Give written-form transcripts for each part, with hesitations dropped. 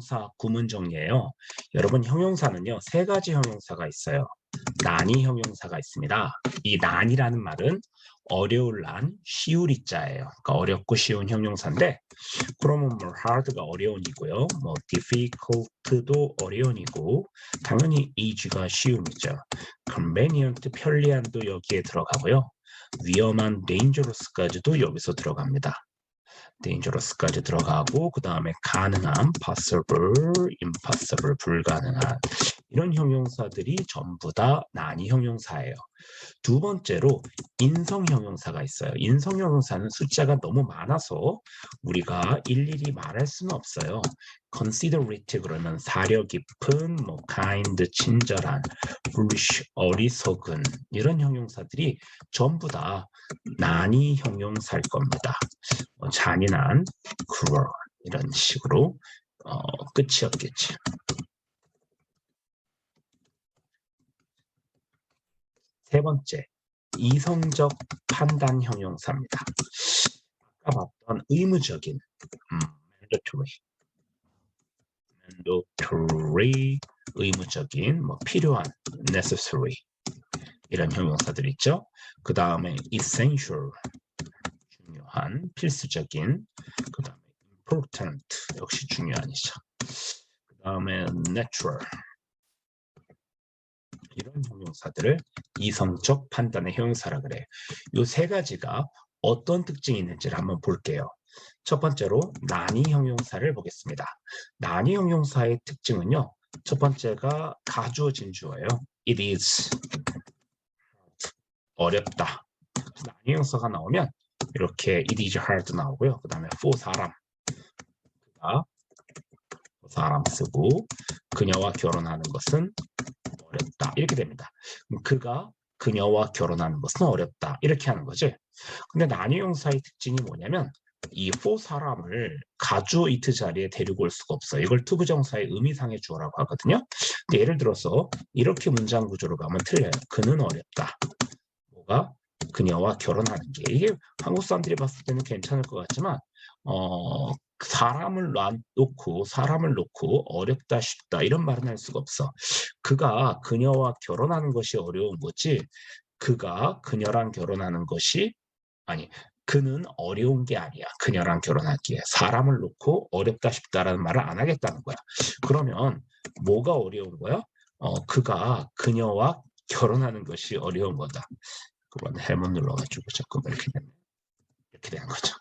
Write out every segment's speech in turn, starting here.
형용사 구문 정리예요. 여러분 형용사는요 세 가지 형용사가 있어요. 난이 형용사가 있습니다. 이 난이라는 말은 어려울 난, 쉬울 이자예요. 그러니까 어렵고 쉬운 형용사인데 그러면 뭐 hard가 어려운이고요. 뭐 difficult도 어려운이고 당연히 easy가 쉬움이죠. convenient 편리한도 여기에 들어가고요. 위험한 dangerous까지도 여기서 들어갑니다. dangerous까지 들어가고 그 다음에 가능한 possible, impossible, 불가능한 이런 형용사들이 전부 다 난이 형용사예요. 두 번째로 인성 형용사가 있어요. 인성 형용사는 숫자가 너무 많아서 우리가 일일이 말할 수는 없어요. considerate 그러면 사려 깊은, 뭐 kind 친절한, foolish 어리석은 이런 형용사들이 전부 다 난이 형용사일 겁니다. 잔인한, cruel 이런 식으로 끝이 없겠지. 세 번째, 이성적 판단 형용사입니다. 아까 봤던 의무적인 mandatory 의무적인, 뭐 필요한 necessary 이런 형용사들 있죠. 그 다음에 essential 중요한, 필수적인, 그 다음에 important 역시 중요한이죠. 그 다음에 natural 이런 형용사들을 이성적 판단의 형용사라 그래요. 이 세 가지가 어떤 특징이 있는지를 한번 볼게요. 첫 번째로 난이 형용사를 보겠습니다. 난이 형용사의 특징은요. 첫 번째가 가주어 진주어예요. It is 어렵다. 난이 형용사가 나오면 이렇게 it is hard 나오고요. 그 다음에 for 사람 그가 사람 쓰고 그녀와 결혼하는 것은 어렵다 이렇게 됩니다. 그가 그녀와 결혼하는 것은 어렵다 이렇게 하는 거지. 근데 난이 형용사의 특징이 뭐냐면 이 for 사람을 가주어 it 자리에 데리고 올 수가 없어요. 이걸 투부정사의 의미상의 주어라고 하거든요. 근데 예를 들어서 이렇게 문장 구조로 가면 틀려요. 그는 어렵다. 뭐가? 그녀와 결혼하는 게. 이게 한국 사람들이 봤을 때는 괜찮을 것 같지만 사람을 놓고 어렵다 쉽다 이런 말은 할 수가 없어. 그가 그녀와 결혼하는 것이 어려운 거지 그가 그녀랑 결혼하는 것이 아니 그는 어려운 게 아니야. 그녀랑 결혼하기에 사람을 놓고 어렵다 쉽다라는 말을 안 하겠다는 거야. 그러면 뭐가 어려운 거야? 그가 그녀와 결혼하는 것이 어려운 거다. 그건 해문 눌러가지고 자꾸 이렇게 되는 거죠.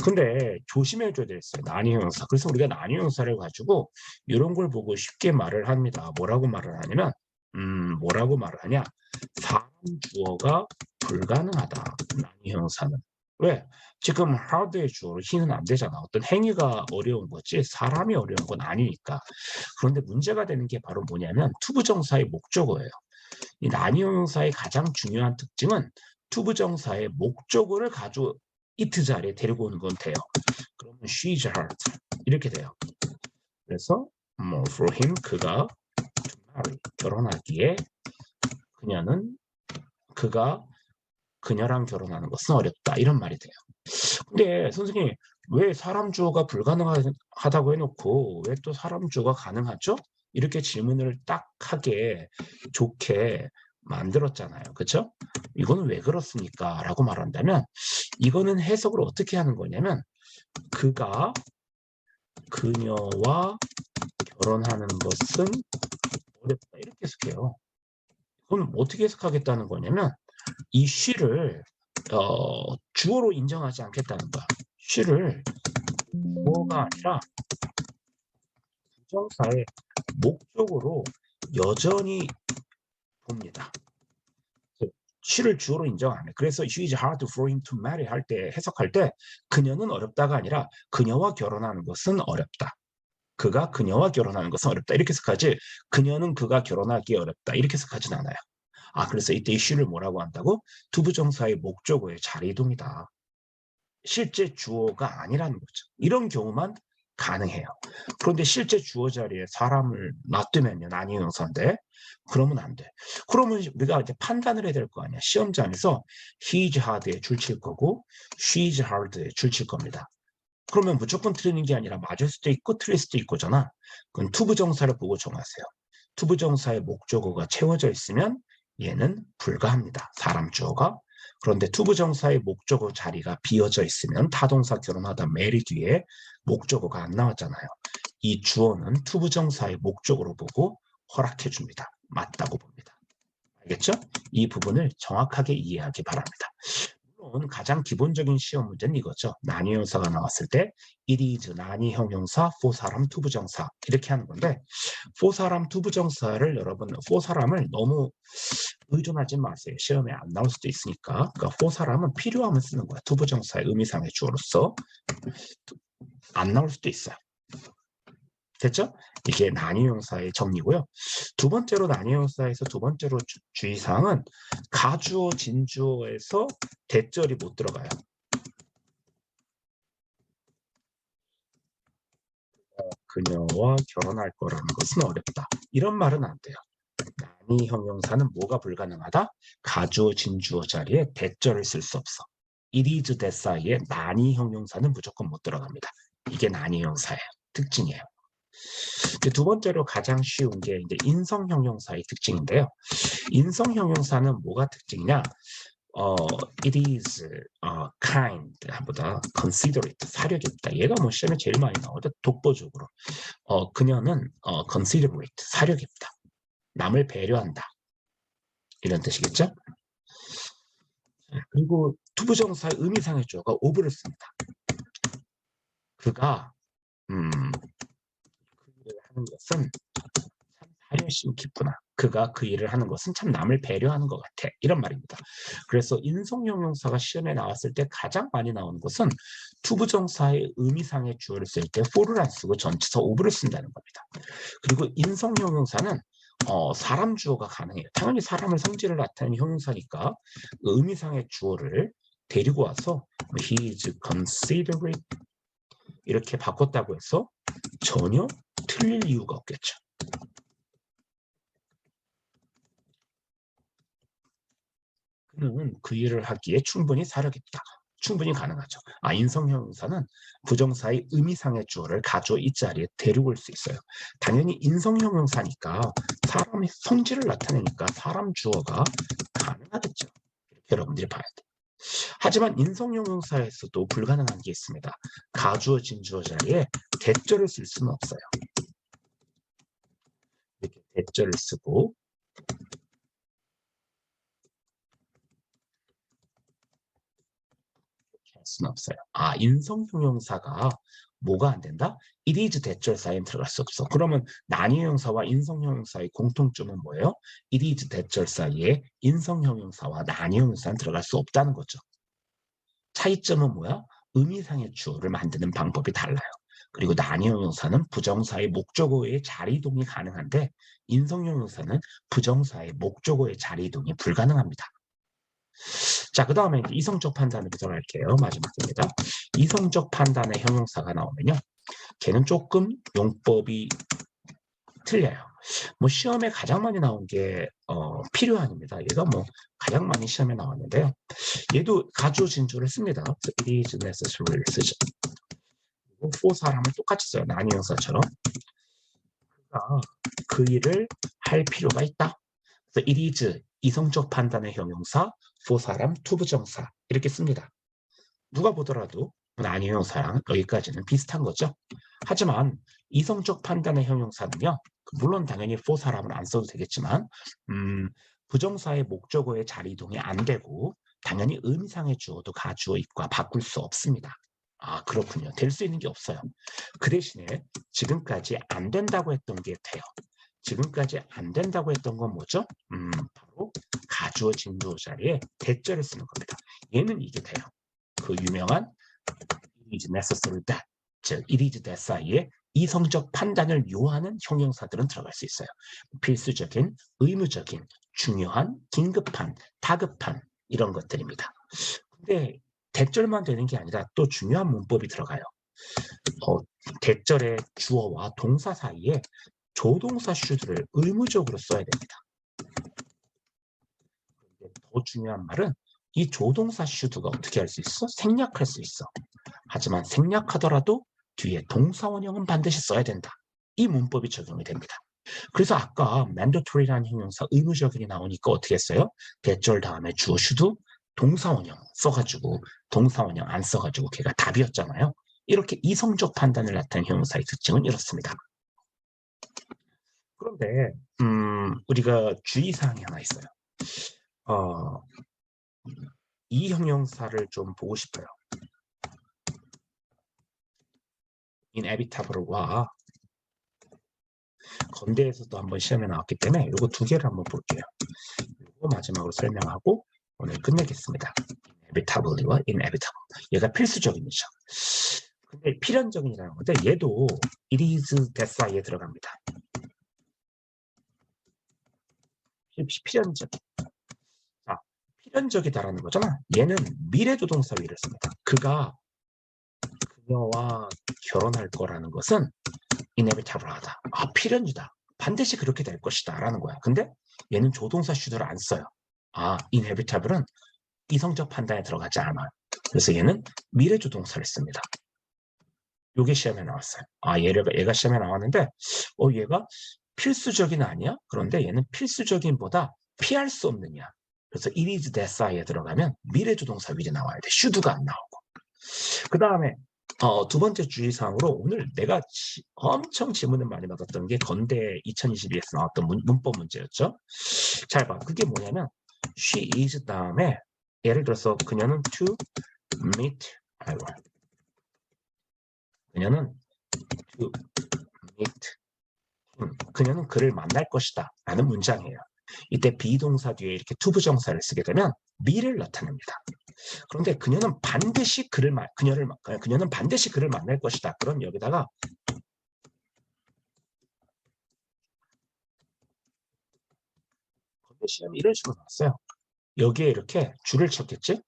근데 조심해줘야 되겠어요. 난이 형용사. 그래서 우리가 난이 형용사를 가지고 이런 걸 보고 쉽게 말을 합니다. 뭐라고 말을 하냐면 뭐라고 말을 하냐. 사람 주어가 불가능하다. 난이 형용사는. 왜? 지금 hard의 주어로 he는 안 되잖아. 어떤 행위가 어려운 거지 사람이 어려운 건 아니니까. 그런데 문제가 되는 게 바로 뭐냐면 투부정사의 목적어예요. 이 난이 형용사의 가장 중요한 특징은 투부정사의 목적어를 가지고 it 자리에 데리고 오는 건 돼요. 그러면 she's hard 이렇게 돼요. 그래서 뭐 for him 그가 to marry 결혼하기에 그가 그녀랑 결혼하는 것은 어렵다 이런 말이 돼요. 근데 선생님 왜 사람 주어가 불가능하다고 해놓고 왜 또 사람 주어가 가능하죠? 이렇게 질문을 딱 하게 좋게 만들었잖아요. 그렇죠? 이거는 왜 그렇습니까? 라고 말한다면 이거는 해석을 어떻게 하는 거냐면 그가 그녀와 결혼하는 것은 어렵다 이렇게 해석해요. 그럼 어떻게 해석하겠다는 거냐면 이 she를 주어로 인정하지 않겠다는 거야. she를 주어가 아니라 부정사의 목적으로 여전히 봅니다. she를 주어로 인정 안 해. 그래서 she is hard for him to marry 할 때 해석할 때 그녀는 어렵다가 아니라 그녀와 결혼하는 것은 어렵다. 그가 그녀와 결혼하는 것은 어렵다. 이렇게 해석하지 그녀는 그가 결혼하기 어렵다. 이렇게 해석하진 않아요. 그래서 이때 she를 뭐라고 한다고? 투부정사의 목적어의 자리이동이다. 실제 주어가 아니라는 거죠. 이런 경우만 가능해요. 그런데 실제 주어 자리에 사람을 놔두면요. 난이 형용사인데 그러면 안 돼. 그러면 우리가 이제 판단을 해야 될 거 아니야. 시험장에서 he's hard에 줄칠 거고 she's hard에 줄칠 겁니다. 그러면 무조건 틀리는 게 아니라 맞을 수도 있고 틀릴 수도 있고잖아. 그건 투부정사를 보고 정하세요. 투부정사의 목적어가 채워져 있으면 얘는 불가합니다. 사람 주어가. 그런데 투부정사의 목적어 자리가 비어져 있으면 타동사 결혼하다 marry 뒤에 목적어가 안 나왔잖아요. 이 주어는 투부정사의 목적어로 보고 허락해 줍니다. 맞다고 봅니다. 알겠죠? 이 부분을 정확하게 이해하기 바랍니다. 물론 가장 기본적인 시험 문제는 이거죠. 난이 형용사가 나왔을 때 it is 난이 형용사 for 사람 투부정사 이렇게 하는 건데 for 사람 투부정사를 여러분 for 사람을 너무 의존하지 마세요. 시험에 안 나올 수도 있으니까. 그러니까 for 사람은 필요하면 쓰는 거야. 투부정사의 의미상의 주어로서 안 나올 수도 있어요. 됐죠? 이게 난이형용사의 정리고요. 두 번째로 난이형용사에서 두 번째로 주의사항은 가주어, 진주어에서 대절이 못 들어가요. 그녀와 결혼할 거라는 것은 어렵다. 이런 말은 안 돼요. 난이형용사는 뭐가 불가능하다? 가주어, 진주어 자리에 대절을 쓸 수 없어. it is that 사이에 난이형용사는 무조건 못 들어갑니다. 이게 난이형용사예요. 특징이에요. 두 번째로 가장 쉬운 게 이제 인성형용사의 특징인데요. 인성형용사는 뭐가 특징이냐? it is kind 보다 considerate 사려 깊다. 얘가 뭐 시험에 제일 많이 나오죠. 독보적으로. 그녀는 considerate 사려 깊다. 남을 배려한다. 이런 뜻이겠죠? 그리고 투부정사의 의미상의 주어가 of를 씁니다. 그가 그 일을 하는 것은 참 사려심 깊구나. 그가 그 일을 하는 것은 참 남을 배려하는 것 같아. 이런 말입니다. 그래서 인성형용사가 시험에 나왔을 때 가장 많이 나오는 것은 투부정사의 의미상의 주어를 쓸 때 for를 안 쓰고 전치사 of를 쓴다는 겁니다. 그리고 인성형용사는 사람 주어가 가능해요. 당연히 사람을 성질을 나타내는 형용사니까 의미상의 주어를 데리고 와서 he is considerate 이렇게 바꿨다고 해서 전혀 틀릴 이유가 없겠죠. 그는 그 일을 하기에 충분히 사려 깊다. 충분히 가능하죠. 인성형용사는 부정사의 의미상의 주어를 가주어 이 자리에 데리고 올 수 있어요. 당연히 인성형용사니까 사람의 성질을 나타내니까 사람 주어가 가능하겠죠. 이렇게 여러분들이 봐야 돼. 하지만 인성형용사에서도 불가능한 게 있습니다. 가주어, 진주어 자리에 대절을 쓸 수는 없어요. 이렇게 대절을 쓰고 수는 없어요. 인성형용사가 뭐가 안 된다? it is 대절 사이에 들어갈 수 없어. 그러면 난이형용사와 인성형용사의 공통점은 뭐예요? it is 대절 사이에 인성형용사와 난이형용사는 들어갈 수 없다는 거죠. 차이점은 뭐야? 의미상의 주어를 만드는 방법이 달라요. 그리고 난이형용사는 부정사의 목적어의 자리이동이 가능한데 인성형용사는 부정사의 목적어의 자리이동이 불가능합니다. 자, 그 다음에 이성적 판단으로 들어갈게요. 마지막입니다. 이성적 판단의 형용사가 나오면요. 걔는 조금 용법이 틀려요. 뭐 시험에 가장 많이 나온 게 필요한입니다. 얘가 뭐 가장 많이 시험에 나왔는데요. 얘도 가주어 진주를 씁니다. it is necessary를 쓰죠. 그리고 for 사람을 똑같이 써요. 난이형사처럼. 그가 그 일을 할 필요가 있다. 그래서 it is 이성적 판단의 형용사, for 사람, 투부정사 이렇게 씁니다. 누가 보더라도 난이형용사랑 여기까지는 비슷한 거죠. 하지만 이성적 판단의 형용사는요. 물론 당연히 for 사람은 안 써도 되겠지만 부정사의 목적어의 자리 이동이 안 되고 당연히 의미상의 주어도 가주어 입과 바꿀 수 없습니다. 그렇군요. 될 수 있는 게 없어요. 그 대신에 지금까지 안 된다고 했던 게 돼요. 지금까지 안 된다고 했던 건 뭐죠? 바로 가주어 진주어 자리에 대절을 쓰는 겁니다. 얘는 이게 돼요. 그 유명한 it is necessary that, 즉 it is that 사이에 이성적 판단을 요하는 형용사들은 들어갈 수 있어요. 필수적인, 의무적인, 중요한, 긴급한, 다급한 이런 것들입니다. 근데 대절만 되는 게 아니라 또 중요한 문법이 들어가요. 대절의 주어와 동사 사이에 조동사 슈드를 의무적으로 써야 됩니다. 더 중요한 말은 이 조동사 슈드가 어떻게 할 수 있어? 생략할 수 있어. 하지만 생략하더라도 뒤에 동사원형은 반드시 써야 된다. 이 문법이 적용이 됩니다. 그래서 아까 mandatory라는 형용사 의무적인이 나오니까 어떻게 했어요? 대절 다음에 주어 should 동사원형 써가지고 동사원형 안 써가지고 걔가 답이었잖아요. 이렇게 이성적 판단을 나타낸 형용사의 특징은 이렇습니다. 그런데 우리가 주의사항이 하나 있어요. 이 형용사를 좀 보고 싶어요. inevitable과 건대에서도 한번 시험에 나왔기 때문에 이거 두 개를 한번 볼게요. 이거 마지막으로 설명하고 오늘 끝내겠습니다. inevitable와 inevitable. 얘가 필수적인이죠. 근데 필연적인이라는 건데 얘도 it is that 사이에 들어갑니다. 필연적. 자, 필연적이다라는 거잖아. 얘는 미래조동사 위를 씁니다. 그가 그녀와 결혼할 거라는 것은 inevitable하다. 필연이다. 반드시 그렇게 될 것이다 라는 거야. 근데 얘는 조동사 should를 안 써요. inevitable은 이성적 판단에 들어가지 않아요. 그래서 얘는 미래조동사를 씁니다. 요게 시험에 나왔어요. 얘가 시험에 나왔는데 얘가 필수적인 아니야? 그런데 얘는 필수적인보다 피할 수 없느냐. 그래서 it is that 사이에 들어가면 미래조동사 will이 나와야 돼. should가 안 나오고. 그 다음에 두 번째 주의사항으로 오늘 내가 엄청 질문을 많이 받았던 게 건대 2022에서 나왔던 문법 문제였죠. 잘 봐. 그게 뭐냐면 she is 다음에 예를 들어서 그녀는 to meet 그녀는 to meet 그녀는 그를 만날 것이다 라는 문장이에요. 이때 비동사 뒤에 이렇게 to 부정사를 쓰게 되면 me를 나타냅니다. 그런데 그녀는 반드시 그녀는 반드시 그를 만날 것이다. 그럼 여기다가 건대 시험이 이런 식으로 나왔어요. 여기에 이렇게 줄을 쳤겠지?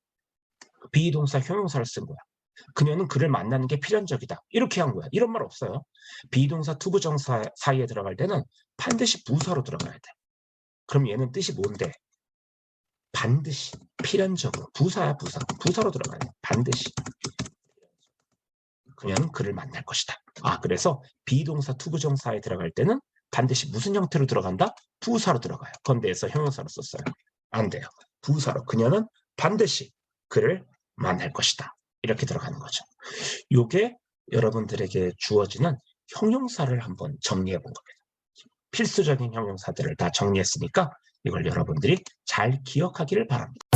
비동사 형용사를 쓴 거야. 그녀는 그를 만나는 게 필연적이다. 이렇게 한 거야. 이런 말 없어요. 비동사 투부정사 사이에 들어갈 때는 반드시 부사로 들어가야 돼. 그럼 얘는 뜻이 뭔데? 반드시, 필연적으로. 부사야, 부사. 부사로 들어가야 돼. 반드시. 그녀는 그를 만날 것이다. 그래서 비동사 투부정사에 들어갈 때는 반드시 무슨 형태로 들어간다? 부사로 들어가요. 건대에서 형용사로 썼어요. 안 돼요. 부사로. 그녀는 반드시 그를 만날 것이다. 이렇게 들어가는 거죠. 이게 여러분들에게 주어지는 형용사를 한번 정리해 본 겁니다. 필수적인 형용사들을 다 정리했으니까 이걸 여러분들이 잘 기억하기를 바랍니다.